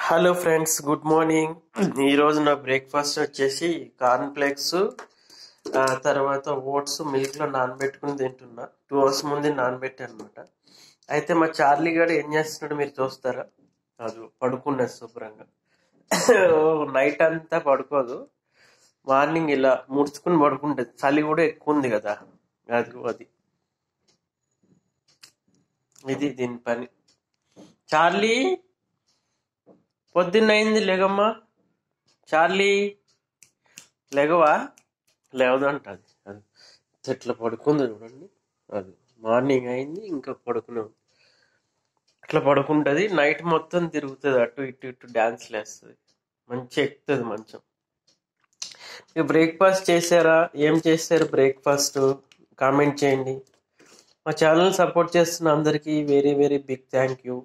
Hello friends, good morning. ఈరోజు నా breakfast వచ్చేసి కార్న్ ఫ్లేక్స్, తర్వాత ఓట్స్ మిల్క్లో నానబెట్టుకుని తింటున్నా. 2 hours ముందు నానబెట్టి అనమాట. అయితే మా చార్లీ గారు ఏం చేస్తున్నాడు మీరు చూస్తారా? అది పడుకున్నది శుభ్రంగా. నైట్ అంతా పడుకోదు, మార్నింగ్ ఇలా ముడుచుకుని పడుకుంటుంది. చలి కూడా ఎక్కువ ఉంది కదా, అది ఇది దీని పని. చార్లీ, పొద్దున్నయింది, లేగమ్మా. చార్లీ, లేగవా? లేవదంట. అది ఇట్లా పడుకుంది చూడండి. అది మార్నింగ్ అయింది, ఇంకా పడుకున్నాం. అట్లా పడుకుంటుంది. నైట్ మొత్తం తిరుగుతుంది, అటు ఇటు ఇటు డ్యాన్స్లు వేస్తుంది, మంచిగా ఎక్కుతుంది మంచం. మీరు బ్రేక్ఫాస్ట్ చేశారా? ఏం చేశారు బ్రేక్ఫాస్ట్? కామెంట్ చేయండి. మా ఛానల్ సపోర్ట్ చేస్తున్న అందరికీ very very big thank you.